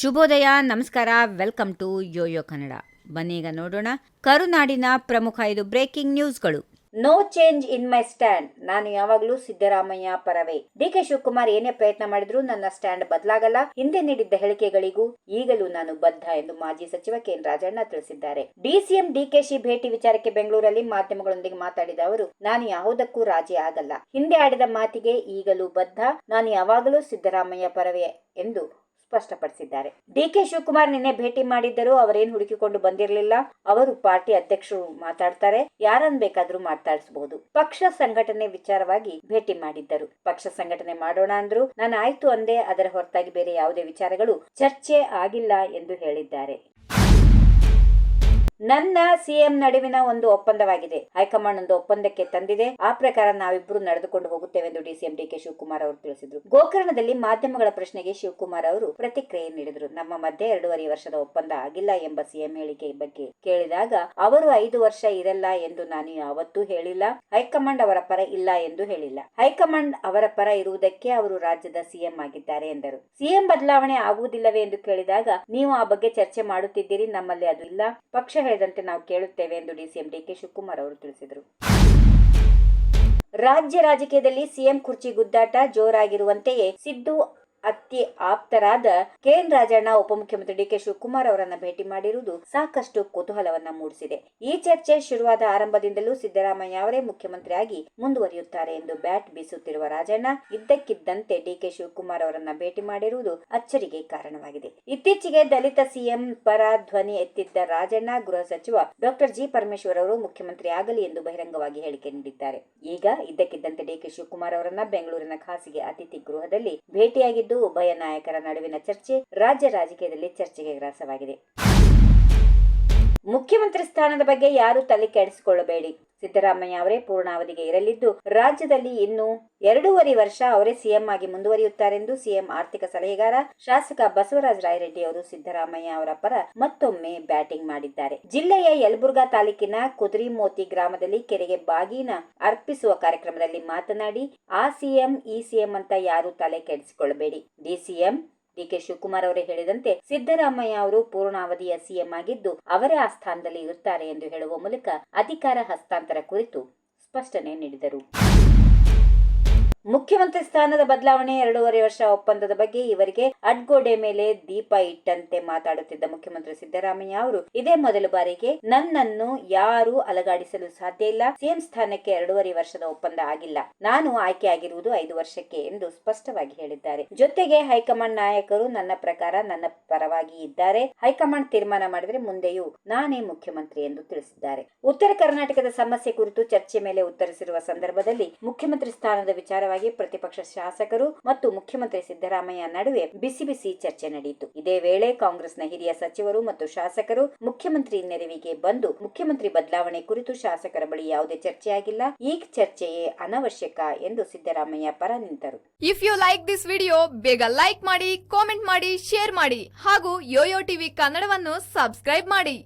ಶುಭೋದಯ, ನಮಸ್ಕಾರ, welcome to YoYo Kannada. ಬನ್ನೀಗ ನೋಡೋಣ ಕರುನಾಡಿನ ಪ್ರಮುಖ 5 ಬ್ರೇಕಿಂಗ್ ನ್ಯೂಸ್ಗಳು. No change in my stand. ನಾನು ಯಾವಾಗಲೂ ಸಿದ್ದರಾಮಯ್ಯ ಪರವೇ. ಡಿಕೆ ಶಿವಕುಮಾರ್ ಏನೇ ಪ್ರಯತ್ನ ಮಾಡಿದ್ರು ನನ್ನ ಸ್ಟ್ಯಾಂಡ್ ಬದಲಾಗಲ್ಲ. ಹಿಂದೆ ನೀಡಿದ್ದ ಹೇಳಿಕೆಗಳಿಗೂ ಈಗಲೂ ನಾನು ಬದ್ಧ ಎಂದು ಮಾಜಿ ಸಚಿವ ಕೆಎನ್ ರಾಜಣ್ಣ ತಿಳಿಸಿದ್ದಾರೆ. ಡಿಸಿಎಂ ಡಿಕೆಶಿ ಭೇಟಿ ವಿಚಾರಕ್ಕೆ ಬೆಂಗಳೂರಲ್ಲಿ ಮಾಧ್ಯಮಗಳೊಂದಿಗೆ ಮಾತಾಡಿದ ಅವರು, ನಾನು ಯಾವುದಕ್ಕೂ ರಾಜಿ ಆಗಲ್ಲ. ಹಿಂದೆ ಆಡಿದ ಮಾತಿಗೆ ಈಗಲೂ ಬದ್ಧ. ನಾನು ಯಾವಾಗಲೂ ಸಿದ್ದರಾಮಯ್ಯ ಪರವೇ ಎಂದು ಸ್ಪಷ್ಟಪಡಿಸಿದ್ದಾರೆ. ಡಿಕೆ ಶಿವಕುಮಾರ್ ನಿನ್ನೆ ಭೇಟಿ ಮಾಡಿದ್ದರು. ಅವರೇನು ಹುಡುಕಿಕೊಂಡು ಬಂದಿರಲಿಲ್ಲ. ಅವರು ಪಾರ್ಟಿ ಅಧ್ಯಕ್ಷರು ಮಾತಾಡ್ತಾರೆ, ಯಾರನ್ನು ಬೇಕಾದ್ರೂ ಮಾತಾಡಿಸಬಹುದು. ಪಕ್ಷ ಸಂಘಟನೆ ವಿಚಾರವಾಗಿ ಭೇಟಿ ಮಾಡಿದ್ದರು. ಪಕ್ಷ ಸಂಘಟನೆ ಮಾಡೋಣ ಅಂದ್ರು. ನಾನು ಆಯ್ತು ಅಂದೆ. ಅದರ ಹೊರತಾಗಿ ಬೇರೆ ಯಾವುದೇ ವಿಚಾರಗಳು ಚರ್ಚೆ ಆಗಿಲ್ಲ ಎಂದು ಹೇಳಿದ್ದಾರೆ. ನನ್ನ ಸಿಎಂ ನಡುವಿನ ಒಂದು ಒಪ್ಪಂದವಾಗಿದೆ. ಹೈಕಮಾಂಡ್ ಒಂದು ಒಪ್ಪಂದಕ್ಕೆ ತಂದಿದೆ. ಆ ಪ್ರಕಾರ ನಾವಿಬ್ಬರು ನಡೆದುಕೊಂಡು ಹೋಗುತ್ತೇವೆ ಎಂದು ಡಿಸಿಎಂ ಡಿಕೆ ಶಿವಕುಮಾರ್ ಅವರು ತಿಳಿಸಿದರು. ಗೋಕರ್ಣದಲ್ಲಿ ಮಾಧ್ಯಮಗಳ ಪ್ರಶ್ನೆಗೆ ಶಿವಕುಮಾರ್ ಅವರು ಪ್ರತಿಕ್ರಿಯೆ ನೀಡಿದರು. ನಮ್ಮ ಮಧ್ಯೆ 2.5 ವರ್ಷದ ಒಪ್ಪಂದ ಆಗಿಲ್ಲ ಎಂಬ ಸಿಎಂ ಹೇಳಿಕೆ ಬಗ್ಗೆ ಕೇಳಿದಾಗ, ಅವರು 5 ವರ್ಷ ಇರಲ್ಲ ಎಂದು ನಾನು ಯಾವತ್ತೂ ಹೇಳಿಲ್ಲ. ಹೈಕಮಾಂಡ್ ಅವರ ಪರ ಇಲ್ಲ ಎಂದು ಹೇಳಿಲ್ಲ. ಹೈಕಮಾಂಡ್ ಅವರ ಪರ ಇರುವುದಕ್ಕೆ ಅವರು ರಾಜ್ಯದ ಸಿಎಂ ಆಗಿದ್ದಾರೆ ಎಂದರು. ಸಿಎಂ ಬದಲಾವಣೆ ಆಗುವುದಿಲ್ಲವೇ ಎಂದು ಕೇಳಿದಾಗ, ನೀವು ಆ ಬಗ್ಗೆ ಚರ್ಚೆ ಮಾಡುತ್ತಿದ್ದೀರಿ, ನಮ್ಮಲ್ಲಿ ಅದು ಇಲ್ಲ. ಪಕ್ಷ ಹೇಳಿದಂತೆ ನಾವು ಕೇಳುತ್ತೇವೆ ಎಂದು ಡಿಸಿಎಂ ಡಿಕೆ ಶಿವಕುಮಾರ್ ಅವರು ತಿಳಿಸಿದರು. ರಾಜ್ಯ ರಾಜಕೀಯದಲ್ಲಿ ಸಿಎಂ ಕುರ್ಚಿ ಗುದ್ದಾಟ ಜೋರಾಗಿರುವಂತೆಯೇ ಸಿದ್ದು ಅತಿ ಆಪ್ತರಾದ ಕೆಎನ್ ರಾಜಣ್ಣ ಉಪಮುಖ್ಯಮಂತ್ರಿ ಡಿಕೆ ಶಿವಕುಮಾರ್ ಅವರನ್ನ ಭೇಟಿ ಮಾಡಿರುವುದು ಸಾಕಷ್ಟು ಕುತೂಹಲವನ್ನ ಮೂಡಿಸಿದೆ. ಈ ಚರ್ಚೆ ಶುರುವಾದ ಆರಂಭದಿಂದಲೂ ಸಿದ್ದರಾಮಯ್ಯ ಅವರೇ ಮುಖ್ಯಮಂತ್ರಿಯಾಗಿ ಮುಂದುವರಿಯುತ್ತಾರೆ ಎಂದು ಬ್ಯಾಟ್ ಬೀಸುತ್ತಿರುವ ರಾಜಣ್ಣ ಇದ್ದಕ್ಕಿದ್ದಂತೆ ಡಿಕೆ ಶಿವಕುಮಾರ್ ಅವರನ್ನ ಭೇಟಿ ಮಾಡಿರುವುದು ಅಚ್ಚರಿಗೆ ಕಾರಣವಾಗಿದೆ. ಇತ್ತೀಚೆಗೆ ದಲಿತ ಸಿಎಂ ಪರ ಧ್ವನಿ ಎತ್ತಿದ್ದ ರಾಜಣ್ಣ ಗೃಹ ಸಚಿವ ಡಾಕ್ಟರ್ ಜಿ ಪರಮೇಶ್ವರ್ ಅವರು ಮುಖ್ಯಮಂತ್ರಿ ಆಗಲಿ ಎಂದು ಬಹಿರಂಗವಾಗಿ ಹೇಳಿಕೆ ನೀಡಿದ್ದಾರೆ. ಈಗ ಇದ್ದಕ್ಕಿದ್ದಂತೆ ಡಿಕೆ ಶಿವಕುಮಾರ್ ಅವರನ್ನ ಬೆಂಗಳೂರಿನ ಖಾಸಗಿ ಅತಿಥಿ ಗೃಹದಲ್ಲಿ ಭೇಟಿಯಾಗಿದ್ದು ಉಭಯ ನಾಯಕರ ನಡುವಿನ ಚರ್ಚೆ ರಾಜ್ಯ ರಾಜಕೀಯದಲ್ಲಿ ಚರ್ಚೆಗೆ ಗ್ರಾಸವಾಗಿದೆ. ಮುಖ್ಯಮಂತ್ರಿ ಸ್ಥಾನದ ಬಗ್ಗೆ ಯಾರು ತಲೆ ಕೆಡಿಸಿಕೊಳ್ಳಬೇಡಿ. ಸಿದ್ದರಾಮಯ್ಯ ಅವರೇ ಪೂರ್ಣಾವಧಿಗೆ ಇರಲಿದ್ದು, ರಾಜ್ಯದಲ್ಲಿ ಇನ್ನು 2.5 ವರ್ಷ ಅವರೇ ಸಿಎಂ ಆಗಿ ಮುಂದುವರಿಯುತ್ತಾರೆಂದು ಸಿಎಂ ಆರ್ಥಿಕ ಸಲಹೆಗಾರ ಶಾಸಕ ಬಸವರಾಜ ರಾಯರೆಡ್ಡಿ ಅವರು ಸಿದ್ದರಾಮಯ್ಯ ಅವರ ಪರ ಮತ್ತೊಮ್ಮೆ ಬ್ಯಾಟಿಂಗ್ ಮಾಡಿದ್ದಾರೆ. ಜಿಲ್ಲೆಯ ಯಲಬುರ್ಗಾ ತಾಲೂಕಿನ ಕುದುರೆಮೋತಿ ಗ್ರಾಮದಲ್ಲಿ ಕೆರೆಗೆ ಬಾಗಿನ ಅರ್ಪಿಸುವ ಕಾರ್ಯಕ್ರಮದಲ್ಲಿ ಮಾತನಾಡಿ, ಆ ಸಿಎಂ ಈ ಸಿಎಂ ಅಂತ ಯಾರು ತಲೆ ಕೆಡಿಸಿಕೊಳ್ಳಬೇಡಿ. ಡಿಸಿಎಂ ಡಿಕೆ ಶಿವಕುಮಾರ್ ಅವರೇ ಹೇಳಿದಂತೆ ಸಿದ್ದರಾಮಯ್ಯ ಅವರು ಪೂರ್ಣಾವಧಿಯ ಸಿಎಂ ಆಗಿದ್ದು, ಅವರೇ ಆ ಸ್ಥಾನದಲ್ಲಿ ಇರುತ್ತಾರೆ ಎಂದು ಹೇಳುವ ಮೂಲಕ ಅಧಿಕಾರ ಹಸ್ತಾಂತರ ಕುರಿತು ಸ್ಪಷ್ಟನೆ ನೀಡಿದರು. ಮುಖ್ಯಮಂತ್ರಿ ಸ್ಥಾನದ ಬದಲಾವಣೆ 2.5 ವರ್ಷ ಒಪ್ಪಂದದ ಬಗ್ಗೆ ಇವರಿಗೆ ಅಡ್ಗೋಡೆ ಮೇಲೆ ದೀಪ ಇಟ್ಟಂತೆ ಮಾತಾಡುತ್ತಿದ್ದ ಮುಖ್ಯಮಂತ್ರಿ ಸಿದ್ದರಾಮಯ್ಯ ಅವರು ಇದೇ ಮೊದಲ ಬಾರಿಗೆ ನನ್ನನ್ನು ಯಾರು ಅಲಗಾಡಿಸಲು ಸಾಧ್ಯ ಇಲ್ಲ. ಸಿಎಂ ಸ್ಥಾನಕ್ಕೆ 2.5 ವರ್ಷದ ಒಪ್ಪಂದ ಆಗಿಲ್ಲ. ನಾನು ಆಯ್ಕೆ ಆಗಿರುವುದು 5 ವರ್ಷಕ್ಕೆ ಎಂದು ಸ್ಪಷ್ಟವಾಗಿ ಹೇಳಿದ್ದಾರೆ. ಜೊತೆಗೆ ಹೈಕಮಾಂಡ್ ನಾಯಕರು ನನ್ನ ಪ್ರಕಾರ ನನ್ನ ಪರವಾಗಿ ಇದ್ದಾರೆ. ಹೈಕಮಾಂಡ್ ತೀರ್ಮಾನ ಮಾಡಿದರೆ ಮುಂದೆಯೂ ನಾನೇ ಮುಖ್ಯಮಂತ್ರಿ ಎಂದು ತಿಳಿಸಿದ್ದಾರೆ. ಉತ್ತರ ಕರ್ನಾಟಕದ ಸಮಸ್ಯೆ ಕುರಿತು ಚರ್ಚೆ ಮೇಲೆ ಉತ್ತರಿಸಿರುವ ಸಂದರ್ಭದಲ್ಲಿ ಮುಖ್ಯಮಂತ್ರಿ ಸ್ಥಾನದ ವಿಚಾರವಾಗಿ ಪ್ರತಿಪಕ್ಷ ಶಾಸಕರು ಮತ್ತು ಮುಖ್ಯಮಂತ್ರಿ ಸಿದ್ದರಾಮಯ್ಯ ನಡುವೆ ಬಿಸಿ ಚರ್ಚೆ ನಡೆಯಿತು. ಇದೇ ವೇಳೆ ಕಾಂಗ್ರೆಸ್ನ ಹಿರಿಯ ಸಚಿವರು ಮತ್ತು ಶಾಸಕರು ಮುಖ್ಯಮಂತ್ರಿ ನೆರವಿಗೆ ಬಂದು ಮುಖ್ಯಮಂತ್ರಿ ಬದಲಾವಣೆ ಕುರಿತು ಶಾಸಕರ ಬಳಿ ಯಾವುದೇ ಚರ್ಚೆಯಾಗಿಲ್ಲ. ಈ ಚರ್ಚೆಯೇ ಅನವಶ್ಯಕ ಎಂದು ಸಿದ್ದರಾಮಯ್ಯ ಪರ ನಿಂತರು. If you like this video, ಬೇಗ ಲೈಕ್ ಮಾಡಿ, ಕಾಮೆಂಟ್ ಮಾಡಿ, ಶೇರ್ ಮಾಡಿ ಹಾಗೂ ಯೋಯೋ ಟಿವಿ ಕನ್ನಡವನ್ನು ಸಬ್ಸ್ಕ್ರೈಬ್ ಮಾಡಿ.